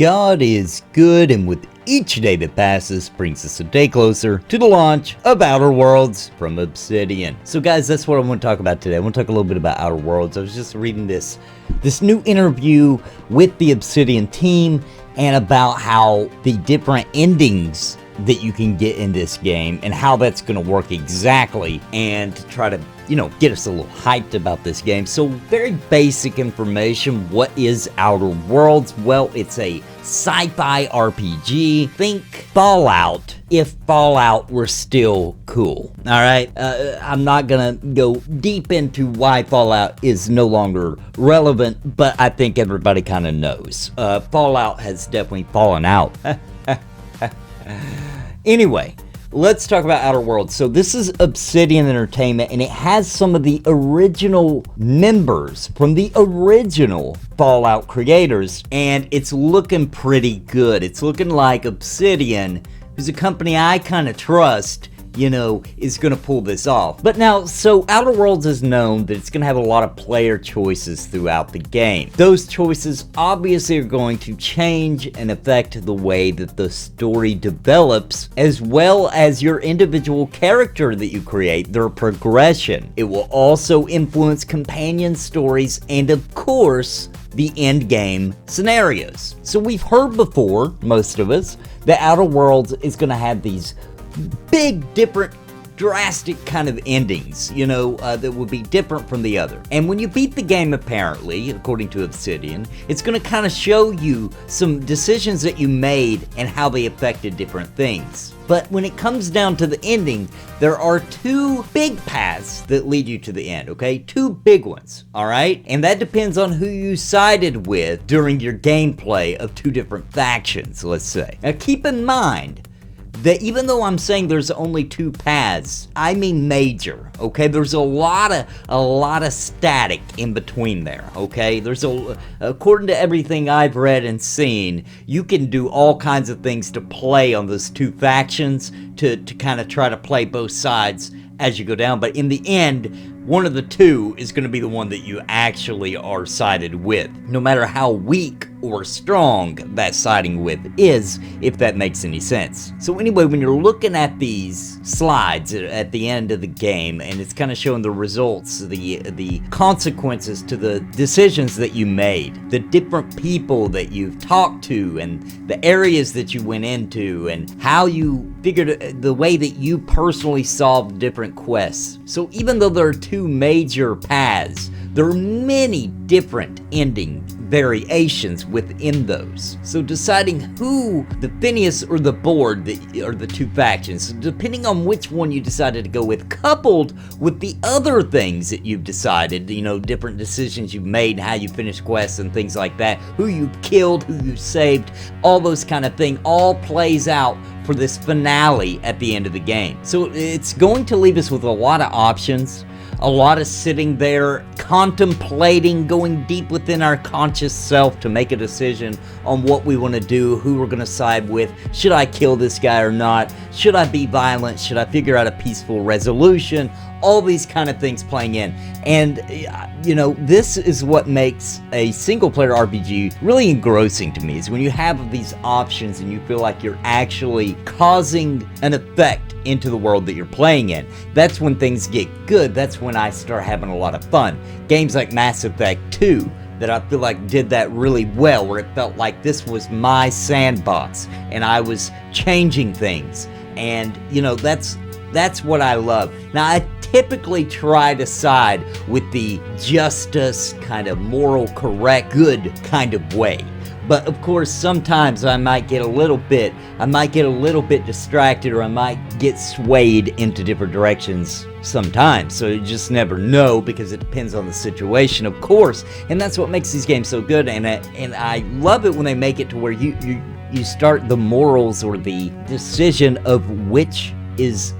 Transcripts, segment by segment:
God is good, and with each day that passes brings us a day closer to the launch of Outer Worlds from Obsidian. So guys, that's what I want to talk about today. I want to talk a little bit about Outer Worlds. I was just reading this new interview with the Obsidian team and about how the different endings that you can get in this game and how that's going to work exactly, and to try to, get us a little hyped about this game. So very basic information. What is Outer Worlds? Well, it's a sci-fi RPG. Think Fallout, if Fallout were still cool. All right, I'm not gonna go deep into why Fallout is no longer relevant, but I think everybody kind of knows. Fallout has definitely fallen out. Anyway, let's talk about Outer Worlds. So this is Obsidian Entertainment, and it has some of the original members from the original Fallout creators, and it's looking pretty good. It's looking like Obsidian, who's a company I kind of trust, is going to pull this off. But now, so Outer Worlds is known that it's going to have a lot of player choices throughout the game. Those choices obviously are going to change and affect the way that the story develops, as well as your individual character that you create, their progression. It will also influence companion stories and, of course, the end game scenarios. So we've heard before, most of us, that Outer Worlds is going to have these big, different, drastic kind of endings, that would be different from the other. And when you beat the game, apparently, according to Obsidian, it's going to kind of show you some decisions that you made and how they affected different things. But when it comes down to the ending, there are two big paths that lead you to the end, okay? Two big ones, all right? And that depends on who you sided with during your gameplay of two different factions, let's say. Now keep in mind that even though I'm saying there's only two paths, I mean major, okay? There's a lot of static in between there, okay? According to everything I've read and seen, you can do all kinds of things to play on those two factions to kind of try to play both sides as you go down. But in the end, one of the two is going to be the one that you actually are sided with, no matter how weak or strong that siding with is, if that makes any sense. So anyway, when you're looking at these slides at the end of the game, and it's kind of showing the results, the consequences to the decisions that you made, the different people that you've talked to, and the areas that you went into, and how you figured the way that you personally solved different quests. So even though there are two major paths, there are many different ending variations within those. So deciding who, the Phineas or the Board, are the two factions, depending on which one you decided to go with, coupled with the other things that you've decided, different decisions you've made, how you finish quests and things like that, who you killed, who you saved, all those kind of things, all plays out for this finale at the end of the game. So it's going to leave us with a lot of options, a lot of sitting there, contemplating, going deep within our conscious self to make a decision on what we want to do, who we're going to side with. Should I kill this guy or not? Should I be violent? Should I figure out a peaceful resolution? All these kind of things playing in. And, this is what makes a single-player RPG really engrossing to me, is when you have these options and you feel like you're actually causing an effect into the world that you're playing in. That's when things get good. That's when I start having a lot of fun. Games like Mass Effect 2, that I feel like did that really well, where it felt like this was my sandbox and I was changing things. And, that's what I love. Now, I typically try to side with the justice, kind of moral, correct, good kind of way. But of course, sometimes I might get a little bit distracted, or I might get swayed into different directions sometimes. So you just never know, because it depends on the situation, of course. And that's what makes these games so good. And I love it when they make it to where you start the morals or the decision of which is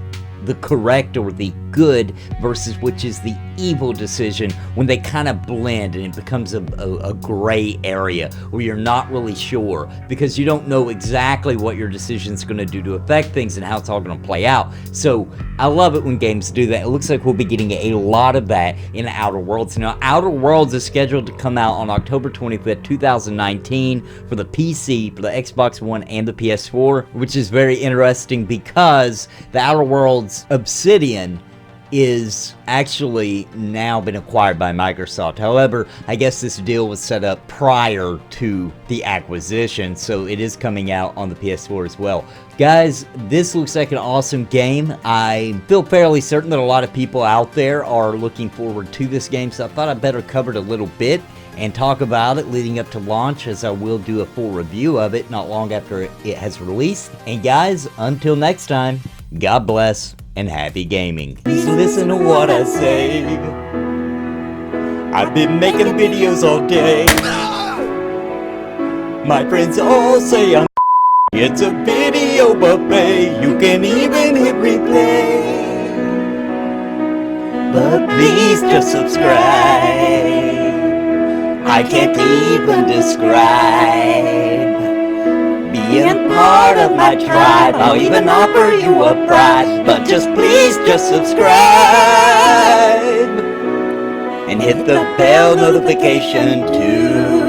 the correct or the good versus which is the evil decision, when they kind of blend and it becomes a gray area where you're not really sure because you don't know exactly what your decision's going to do to affect things and how it's all going to play out. So I love it when games do that. It looks like we'll be getting a lot of that in Outer Worlds. Now, Outer Worlds is scheduled to come out on October 25th, 2019 for the PC, for the Xbox One, and the PS4, which is very interesting because the Outer Worlds Obsidian is actually now been acquired by Microsoft. However, I guess this deal was set up prior to the acquisition, so it is coming out on the PS4 as well. Guys, this looks like an awesome game. I feel fairly certain that a lot of people out there are looking forward to this game, so I thought I'd better cover it a little bit and talk about it leading up to launch, as I will do a full review of it not long after it has released. And guys, until next time, God bless and happy gaming. Please listen to what I say. I've been making videos all day. My friends all say I'm it's a video buffet. You can even hit replay. But please just subscribe. I can't even describe being part of my tribe. I'll even offer you a prize, but just please just subscribe and hit the bell notification too.